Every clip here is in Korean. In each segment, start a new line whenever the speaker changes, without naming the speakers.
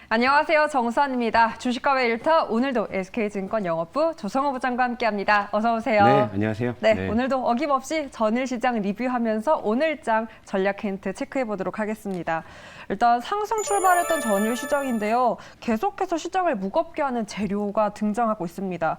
안녕하세요. 정수환입니다. 주식과외 일터 오늘도 SK증권 영업부 조성호 부장과 함께합니다. 어서 오세요.
네, 안녕하세요.
네, 오늘도 어김없이 전일시장 리뷰하면서 오늘장 전략 힌트 체크해보도록 하겠습니다. 일단 상승 출발했던 전일 시장인데요. 계속해서 시장을 무겁게 하는 재료가 등장하고 있습니다.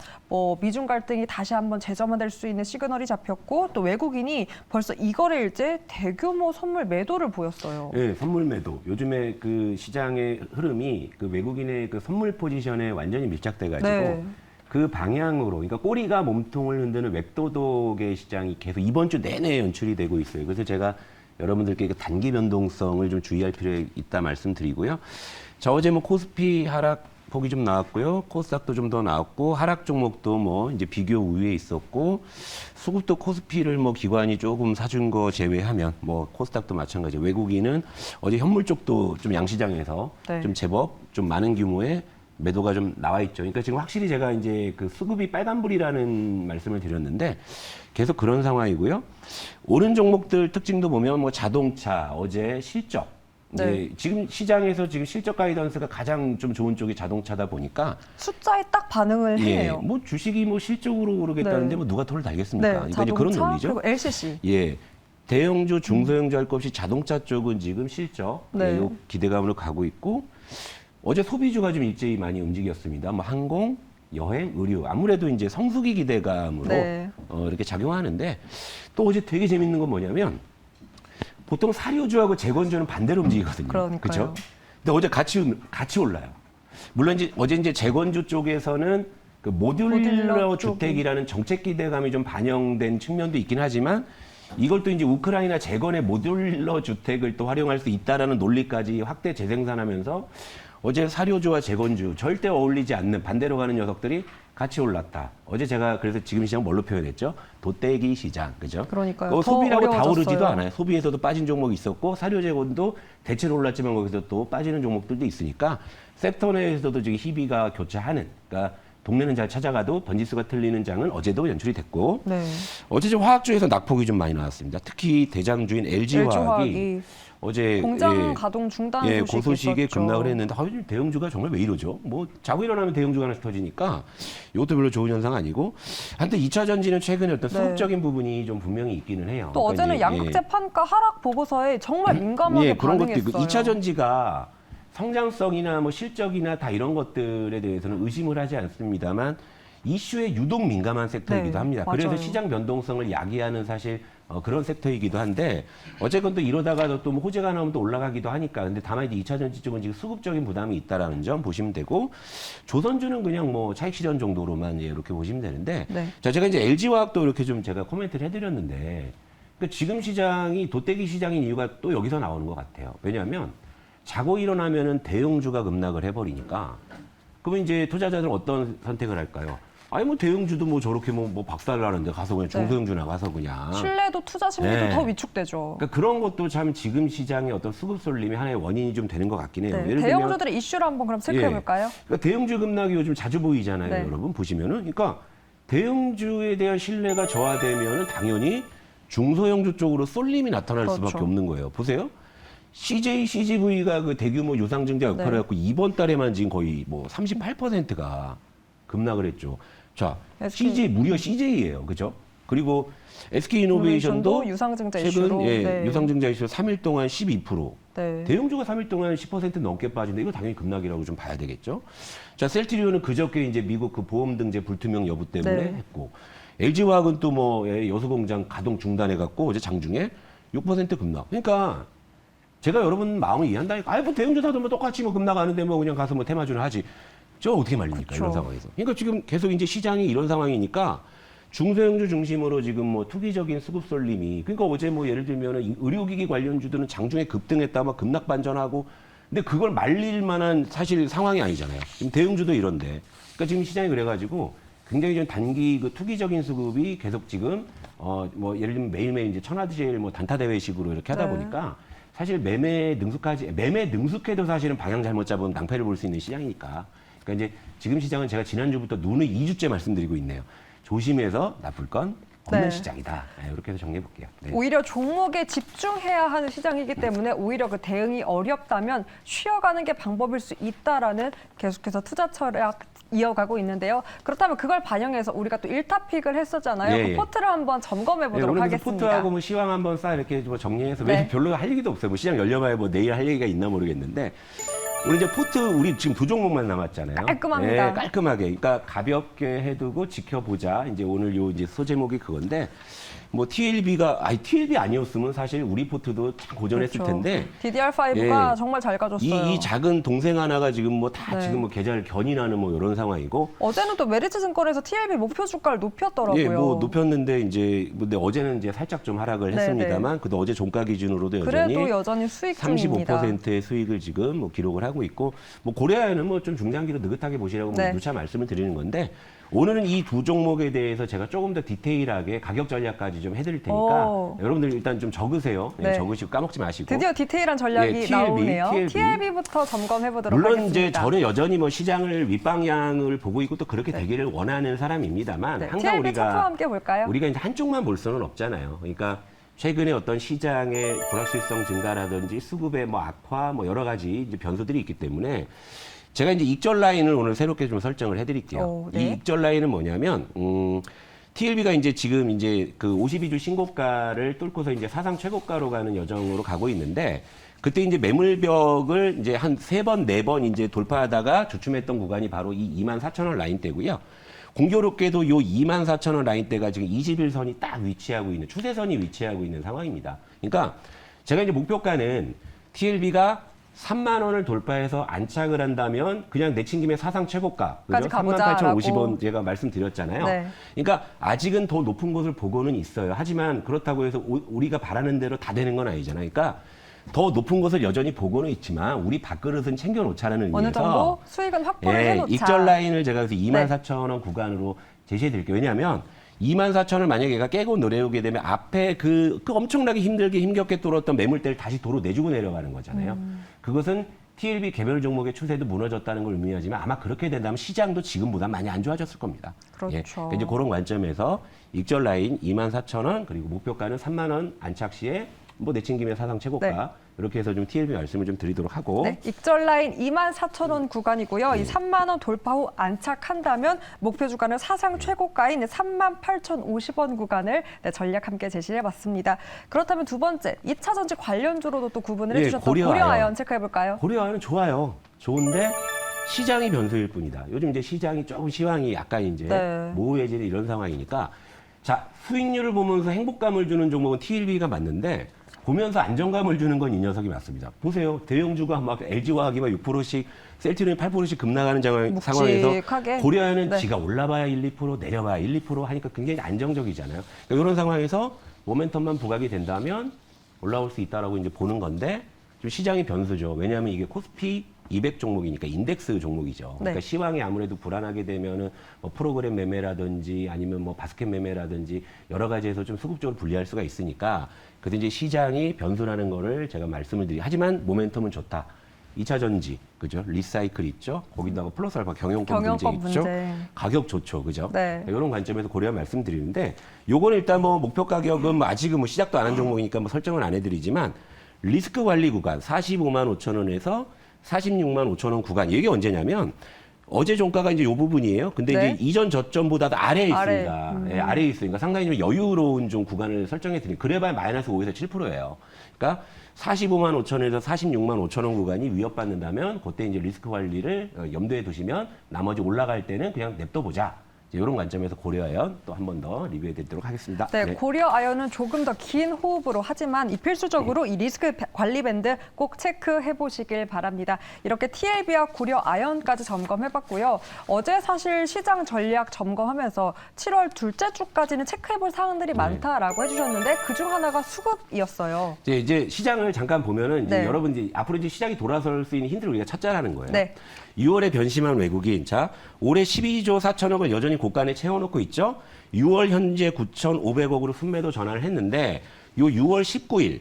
미중 갈등이 다시 한번 재점화될 수 있는 시그널이 잡혔고 또 외국인이 벌써 이거래일째 대규모 선물 매도를 보였어요.
네, 선물 매도. 요즘에 그 시장의 흐름이 그 외국인의 그 선물 포지션에 완전히 밀착돼가지고
네.
그 방향으로, 그러니까 꼬리가 몸통을 흔드는 웹도덕의 시장이 계속 이번 주 내내 연출이 되고 있어요. 그래서 제가 여러분들께 그 단기 변동성을 좀 주의할 필요가 있다 말씀드리고요. 자, 어제 뭐 코스피 하락 폭이 좀 나왔고요. 코스닥도 좀 더 나왔고, 하락 종목도 뭐 이제 비교 우위에 있었고, 수급도 코스피를 뭐 기관이 조금 사준 거 제외하면 뭐 코스닥도 마찬가지. 외국인은 어제 현물 쪽도 좀 양시장에서
네.
좀 제법 좀 많은 규모의 매도가 좀 나와 있죠. 그러니까 지금 확실히 제가 이제 그 수급이 빨간불이라는 말씀을 드렸는데 계속 그런 상황이고요. 오른 종목들 특징도 보면 뭐 자동차, 어제 실적.
네.
이제 지금 시장에서 지금 실적 가이던스가 가장 좀 좋은 쪽이 자동차다 보니까
숫자에 딱 반응을 해요.
뭐 주식이 뭐 실적으로 오르겠다는데
네.
뭐 누가 토를 달겠습니까?
네,
그러니까 이제 그런
자동차
논리죠.
그리고 LCC.
예. 대형주, 중소형주 할 것 없이 자동차 쪽은 지금 실적
네.
요 기대감으로 가고 있고 어제 소비주가 좀 일제히 많이 움직였습니다. 뭐 항공, 여행, 의류 아무래도 이제 성수기 기대감으로
네.
이렇게 작용하는데 또 어제 되게 재밌는 건 뭐냐면 보통 사료주하고 재건주는 반대로 움직이거든요.
그러니까요.
그렇죠? 근데 어제 같이 올라요. 물론 이제 어제 이제 재건주 쪽에서는 그 모듈러
모듈러
주택이라는 정책 기대감이 좀 반영된 측면도 있긴 하지만 이걸 또 이제 우크라이나 재건의 모듈러 주택을 또 활용할 수 있다라는 논리까지 확대 재생산하면서 어제 사료주와 재건주 절대 어울리지 않는 반대로 가는 녀석들이 같이 올랐다. 어제 제가 그래서 지금 시장 뭘로 표현했죠? 돗대기 시장, 그죠?
그러니까요.
그
더
소비라고 다
어려워졌어요.
오르지도 않아요. 소비에서도 빠진 종목이 있었고 사료 재건도 대체로 올랐지만 거기서 또 빠지는 종목들도 있으니까 섹터 내에서도 지금 희비가 교차하는. 그러니까 동네는 잘 찾아가도 번지수가 틀리는 장은 어제도 연출이 됐고
네.
어제 좀 화학주에서 낙폭이 좀 많이 나왔습니다. 특히 대장주인 LG화학이 어제
공장 가동 중단 소식이
그 소식에
있었죠.
급락을 했는데 요즘 대형주가 정말 왜 이러죠? 뭐 자고 일어나면 대형주가 하나씩 터지니까 이것도 별로 좋은 현상 아니고 한때 2차 전지는 최근에 어떤 수급적인 부분이 좀 분명히 있기는 해요.
또
그러니까
어제는
이제,
양극재 판가 하락 보고서에 정말 민감하게
그런 것도
반응했어요.
있고 2차 전지가 성장성이나 뭐 실적이나 다 이런 것들에 대해서는 의심을 하지 않습니다만 이슈에 유독 민감한 섹터이기도
네,
합니다.
맞아요.
그래서 시장 변동성을 야기하는 사실 그런 섹터이기도 한데 어쨌건 또 이러다가도 또 뭐 호재가 나오면 또 올라가기도 하니까 근데 다만 이제 2차 전지 쪽은 지금 수급적인 부담이 있다라는 점 보시면 되고 조선주는 그냥 뭐 차익 실현 정도로만 이렇게 보시면 되는데
네.
자 제가 이제 LG화학도 이렇게 좀 제가 코멘트를 해드렸는데 그러니까 지금 시장이 돗대기 시장인 이유가 또 여기서 나오는 것 같아요. 왜냐하면 자고 일어나면은 대형주가 급락을 해버리니까 그러면 이제 투자자들은 어떤 선택을 할까요? 아니 뭐 대형주도 뭐 저렇게 뭐 박살나는데 가서 그냥 중소형주나 가서 그냥
신뢰도 투자 심리도
네.
더 위축되죠.
그러니까 그런 것도 참 지금 시장의 어떤 수급 쏠림이 하나의 원인이 좀 되는 것 같긴 해요.
네.
예를
대형주들의 이슈를 한번 그럼 체크해 볼까요?
그러니까 대형주 급락이 요즘 자주 보이잖아요,
네.
여러분 보시면은. 그러니까 대형주에 대한 신뢰가 저하되면은 당연히 중소형주 쪽으로 쏠림이 나타날
그렇죠.
수밖에 없는 거예요. 보세요. CJ, CGV가 그 대규모 유상증자 역할을
네.
했고 이번 달에만 지금 거의 뭐 38%가 급락을 했죠. 자,
SK.
CJ 무려 CJ예요, 그죠? 그리고 SK 이노베이션도
유상증자
최근
이슈로. 네.
유상증자 이슈로 3일 동안 12%.
네.
대형주가 3일 동안 10% 넘게 빠진데 이거 당연히 급락이라고 좀 봐야 되겠죠. 자, 셀트리온은 그저께 이제 미국 그 보험 등재 불투명 여부 때문에
네.
했고 LG화학은 또 뭐 여수 공장 가동 중단해 갖고 어제 장중에 6% 급락. 그러니까 제가 여러분 마음을 이해한다니까. 아이 뭐 대형주 사도 뭐 똑같이 뭐 급락하는데 뭐 그냥 가서 뭐 테마주를 하지. 저 어떻게 말립니까?
그쵸.
이런 상황에서. 그러니까 지금 계속 이제 시장이 이런 상황이니까 중소형주 중심으로 지금 뭐 투기적인 수급 쏠림이 그러니까 어제 뭐 예를 들면은 의료기기 관련주들은 장중에 급등했다 막 급락 반전하고 근데 그걸 말릴 만한 사실 상황이 아니잖아요. 지금 대형주도 이런데. 그러니까 지금 시장이 그래가지고 굉장히 좀 단기 그 투기적인 수급이 계속 지금 뭐 예를 들면 매일매일 이제 천하제일 뭐 단타 대회식으로 이렇게 하다
네.
보니까 사실 매매 능숙해도 사실은 방향 잘못 잡으면 낭패를 볼 수 있는 시장이니까. 그러니까 이제 지금 시장은 제가 지난주부터 눈을 2주째 말씀드리고 있네요. 조심해서 나쁠 건 없는
네.
시장이다. 이렇게 해서 정리해 볼게요. 네.
오히려 종목에 집중해야 하는 시장이기 때문에 오히려 그 대응이 어렵다면 쉬어가는 게 방법일 수 있다라는 계속해서 투자 철학 이어가고 있는데요. 그렇다면 그걸 반영해서 우리가 또 1타픽을 했었잖아요.
예,
그
예.
포트를 한번 점검해 보도록
오늘
하겠습니다.
포트하고 뭐 시황 한번 싹 이렇게 뭐 정리해서
네.
왜 별로 할 얘기도 없어요. 뭐 시장 열려봐야 뭐 내일 할 얘기가 있나 모르겠는데 오늘 이제 포트 우리 지금 두 종목만 남았잖아요.
깔끔합니다.
네, 깔끔하게. 그러니까 가볍게 해두고 지켜보자. 이제 오늘 요 이제 소제목이 그건데 뭐 TLB 아니었으면 사실 우리 포트도 참 고전했을
그렇죠.
텐데
DDR5가
예.
정말 잘 가졌어요.
이 작은 동생 하나가 지금 뭐 다
네.
지금 뭐 계좌를 견인하는 뭐 이런 상황이고
어제는 또 메리츠증권에서 TLB 목표 주가를 높였더라고요.
예, 뭐 높였는데 이제 근데 어제는 이제 살짝 좀 하락을
네,
했습니다만 그래도 어제 종가 기준으로도 여전히
그래도 여전히 수익 중입니다.
35%의 수익을 지금 뭐 기록을 하고 있고 뭐 고려아연은 뭐 좀 중장기로 느긋하게 보시라고
네.
뭐 누차 말씀을 드리는 건데 오늘은 이 두 종목에 대해서 제가 조금 더 디테일하게 가격 전략까지 좀 해드릴 테니까
오.
여러분들 일단 좀 적으세요. 예,
네.
적으시고 까먹지 마시고.
드디어 디테일한 전략이
예, TLB,
나오네요.
TLB.
TLB부터 점검해 보도록
물론
하겠습니다.
이제 저는 여전히 뭐 시장을 윗방향을 보고 있고 또 그렇게 되기를 원하는 사람입니다만
네,
항상
TLB 차트와
우리가
함께 볼까요?
우리가 이제 한쪽만 볼 수는 없잖아요. 그러니까 최근에 어떤 시장의 불확실성 증가라든지 수급의 뭐 악화 뭐 여러 가지 이제 변수들이 있기 때문에 제가 이제 익절 라인을 오늘 새롭게 좀 설정을 해드릴게요.
오, 네.
이 익절 라인은 뭐냐면 TLB가 이제 지금 이제 그 52주 신고가를 뚫고서 이제 사상 최고가로 가는 여정으로 가고 있는데 그때 이제 매물벽을 이제 한 3번, 4번 이제 돌파하다가 주춤했던 구간이 바로 이 24,000원 라인대고요. 공교롭게도 요 24,000원 라인대가 지금 21선이 딱 위치하고 있는 추세선이 위치하고 있는 상황입니다. 그러니까 제가 이제 목표가는 TLB가 3만 원을 돌파해서 안착을 한다면 그냥 내친김에 사상 최고가
까지 가보자라고.
38,050원 제가 말씀드렸잖아요.
네.
그러니까 아직은 더 높은 곳을 보고는 있어요. 하지만 그렇다고 해서 우리가 바라는 대로 다 되는 건 아니잖아요. 그러니까 더 높은 곳을 여전히 보고는 있지만 우리 밥그릇은 챙겨놓자라는
어느
의미에서
정도 수익은 확보를
예,
해놓자.
익절 라인을 제가 그래서 24,000원 구간으로 제시해 드릴게요. 왜냐하면 24,000원을 만약에 얘가 깨고 내려오게 되면 앞에 그 엄청나게 힘겹게 뚫었던 매물대를 다시 도로 내주고 내려가는 거잖아요. 그것은 TLB 개별 종목의 추세도 무너졌다는 걸 의미하지만 아마 그렇게 된다면 시장도 지금보다 많이 안 좋아졌을 겁니다.
그렇죠.
그러니까 이제 그런 관점에서 익절 라인 24,000원 그리고 목표가는 3만 원 안착 시에 뭐 내친김에 사상 최고가
네.
이렇게 해서 좀 TLB 말씀을 좀 드리도록 하고
네, 익절 라인 24,000원 구간이고요. 이 3만 원 돌파 후 안착한다면 목표 주가는 사상 최고가인 38,050원 구간을 네, 전략 함께 제시해 봤습니다. 그렇다면 두 번째, 2차 전지 관련주로도 또 구분을
예,
해주셨던
고려아연.
고려아연 체크해 볼까요?
고려아연은 좋아요. 좋은데 시장이 변수일 뿐이다. 요즘 이제 시장이 조금 시황이 약간 이제
네.
모호해지는 이런 상황이니까 자 수익률을 보면서 행복감을 주는 종목은 TLB가 맞는데 보면서 안정감을 주는 건 이 녀석이 맞습니다. 보세요. 대형주가 막 LG화학이 막 6%씩 셀트리온이 8%씩 급나가는 상황에서
묵직하게.
고려아연은
네.
지가 올라봐야 1, 2% 내려봐야 1, 2% 하니까 굉장히 안정적이잖아요. 그러니까 이런 상황에서 모멘텀만 부각이 된다면 올라올 수 있다라고 이제 보는 건데 좀 시장이 변수죠. 왜냐하면 이게 코스피 200 종목이니까 인덱스 종목이죠. 그러니까
네.
시황이 아무래도 불안하게 되면은 뭐 프로그램 매매라든지 아니면 뭐 바스켓 매매라든지 여러 가지에서 좀 수급적으로 불리할 수가 있으니까 그래서 이제 시장이 변수라는 거를 제가 말씀을 드리. 하지만 모멘텀은 좋다. 2차 전지, 그죠? 리사이클 있죠? 거기다가 플러스 알파 경영권 문제
경영권
있죠?
문제.
가격 좋죠, 그죠?
네.
이런 관점에서 고려 말씀드리는데 요거는 일단 뭐 목표 가격은 뭐 아직은 뭐 시작도 안 한 종목이니까 뭐 설정은 안 해드리지만 리스크 관리 구간 45만 5천 원에서 46만 5천 원 구간 이게 언제냐면 어제 종가가 이제 요 부분이에요. 근데
네.
이제 이전 저점보다도 아래에
아래.
있습니다. 예, 아래에 있으니까 상당히 좀 여유로운 좀 구간을 설정해 드리니 그래봐야 마이너스 5에서 7%예요. 그러니까 45만 5천에서 46만 5천 원 구간이 위협받는다면 그때 이제 리스크 관리를 염두에 두시면 나머지 올라갈 때는 그냥 냅둬 보자. 이런 관점에서 고려아연 또 한 번 더 리뷰해 드리도록 하겠습니다.
네, 고려아연은 조금 더 긴 호흡으로 하지만 필수적으로 이 리스크 관리 밴드 꼭 체크해 보시길 바랍니다. 이렇게 TLB와 고려아연까지 점검해봤고요. 어제 사실 시장 전략 점검하면서 7월 둘째 주까지는 체크해 볼 사항들이 많다라고 해주셨는데 그중 하나가 수급이었어요.
이제 시장을 잠깐 보면은 이제
네.
여러분 이제 앞으로 이제 시장이 돌아설 수 있는 힌트를 우리가 찾자라는 거예요.
네.
6월에 변심한 외국인. 자, 올해 12조 4천억을 여전히 고간에 채워놓고 있죠. 6월 현재 9,500억으로 순매도 전환을 했는데 요 6월 19일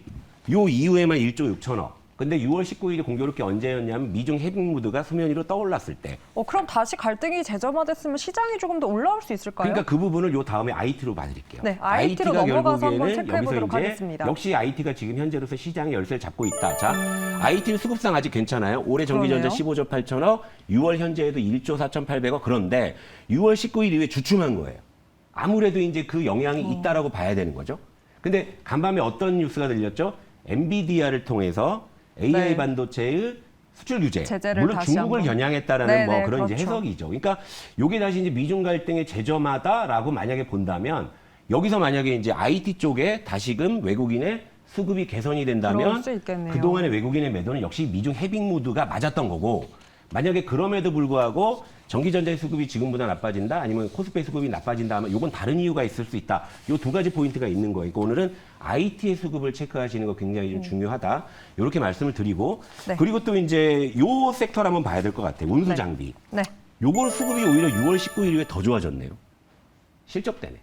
요 이후에만 1조 6천억. 근데 6월 19일이 공교롭게 언제였냐면 미중 해빙 무드가 수면 위로 떠올랐을 때.
그럼 다시 갈등이 재점화됐으면 시장이 조금 더 올라올 수 있을까요?
그러니까 그 부분을 요 다음에 IT로 봐드릴게요.
네, IT로
IT가
넘어가서 한번
결국에는
체크해 보도록
여기서 이제
하겠습니다.
역시 IT가 지금 현재로서 시장의 열쇠를 잡고 있다. 자, IT는 수급상 아직 괜찮아요. 올해 전기전자
그러네요.
15조 8천억, 6월 현재에도 1조 4,800억. 그런데 6월 19일 이후에 주춤한 거예요. 아무래도 이제 그 영향이 있다라고 봐야 되는 거죠. 근데 간밤에 어떤 뉴스가 들렸죠? 엔비디아를 통해서 AI
네.
반도체의 수출 규제,
제재를
물론
다시
중국을
한번.
겨냥했다라는
네,
뭐
네,
그런 이제
그렇죠.
해석이죠. 그러니까 요게 다시 이제 미중 갈등의 재점하다라고 만약에 본다면 여기서 만약에 이제 IT 쪽에 다시금 외국인의 수급이 개선이
그럴
된다면
수 있겠네요.
그동안의 외국인의 매도는 역시 미중 해빙 무드가 맞았던 거고 만약에 그럼에도 불구하고 전기전자의 수급이 지금보다 나빠진다 아니면 코스피의 수급이 나빠진다 하면 이건 다른 이유가 있을 수 있다. 요 두 가지 포인트가 있는 거예요. 그러니까 오늘은 IT의 수급을 체크하시는 거 굉장히 좀 중요하다. 이렇게 말씀을 드리고
네.
그리고 또 이제 요 섹터를 한번 봐야 될 것 같아요. 운수
네.
장비.
네.
요걸 수급이 오히려 6월 19일 이후에 더 좋아졌네요. 실적되네.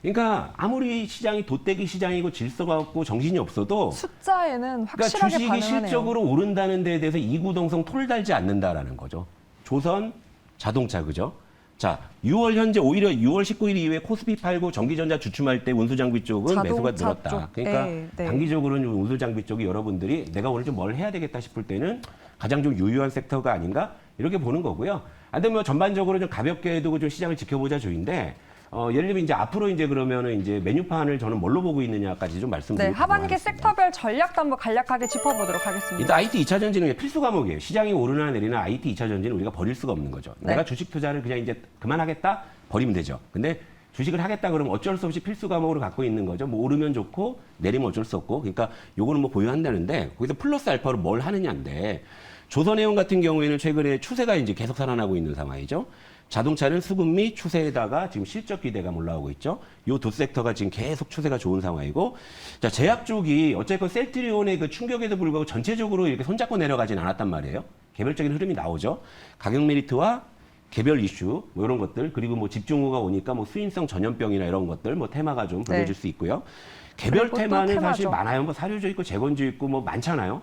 그러니까 아무리 시장이 돗대기 시장이고 질서가 없고 정신이 없어도
숫자에는
그러니까
확실하게
주식이
반응하네요.
실적으로 오른다는 데에 대해서 이구동성 톨 달지 않는다라는 거죠. 조선, 자동차 그죠? 자, 6월 현재 오히려 6월 19일 이후에 코스피 팔고 전기전자 주춤할 때 운수장비 쪽은 매수가
자동차
늘었다.
쪽.
그러니까
네, 네.
단기적으로는 운수장비 쪽이 여러분들이 내가 오늘 좀 뭘 해야 되겠다 싶을 때는 가장 좀 유효한 섹터가 아닌가 이렇게 보는 거고요. 안 되면 뭐 전반적으로 좀 가볍게 두고 좀 시장을 지켜보자 주인데 예를 들면 이제 앞으로 이제 그러면은 이제 메뉴판을 저는 뭘로 보고 있느냐까지 좀
네,
말씀드리고
하반기 섹터별 전략도 한번 간략하게 짚어보도록 하겠습니다.
일단 IT 2차 전지는 필수 과목이에요. 시장이 오르나 내리나 IT 2차 전지는 우리가 버릴 수가 없는 거죠.
네.
내가 주식 투자를 그냥 이제 그만하겠다? 버리면 되죠. 근데 주식을 하겠다 그러면 어쩔 수 없이 필수 과목으로 갖고 있는 거죠. 뭐 오르면 좋고 내리면 어쩔 수 없고. 그러니까 요거는 뭐 보유한다는데 거기서 플러스 알파로 뭘 하느냐인데 조선해운 같은 경우에는 최근에 추세가 이제 계속 살아나고 있는 상황이죠. 자동차는 수급 및 추세에다가 지금 실적 기대감 올라오고 있죠. 요 두 섹터가 지금 계속 추세가 좋은 상황이고, 자 제약 쪽이 어쨌건 셀트리온의 그 충격에도 불구하고 전체적으로 이렇게 손잡고 내려가진 않았단 말이에요. 개별적인 흐름이 나오죠. 가격 메리트와 개별 이슈 뭐 이런 것들 그리고 뭐 집중호가 오니까 뭐 수인성 전염병이나 이런 것들 뭐 테마가 좀 불려질 수 있고요. 개별
그리고 또
테마는
테마죠.
사실 많아요. 뭐 사료주 있고 재건주 있고 뭐 많잖아요.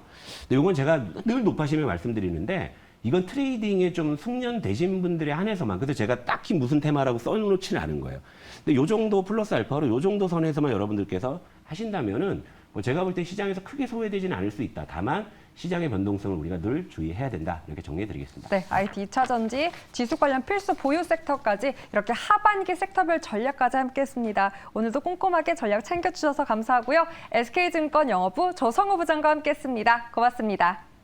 근데 이건 제가 늘 높아심에 말씀드리는데 이건 트레이딩에 좀 숙련되신 분들에 한해서만 그래서 제가 딱히 무슨 테마라고 써놓지는 않은 거예요. 근데 요 정도 플러스 알파로 요 정도 선에서만 여러분들께서 하신다면은 뭐 제가 볼 때 시장에서 크게 소외되지는 않을 수 있다. 다만 시장의 변동성을 우리가 늘 주의해야 된다. 이렇게 정리해드리겠습니다.
네, IT 2차 전지, 지수 관련 필수 보유 섹터까지 이렇게 하반기 섹터별 전략까지 함께했습니다. 오늘도 꼼꼼하게 전략 챙겨주셔서 감사하고요. SK증권 영어부 조성우 부장과 함께했습니다. 고맙습니다.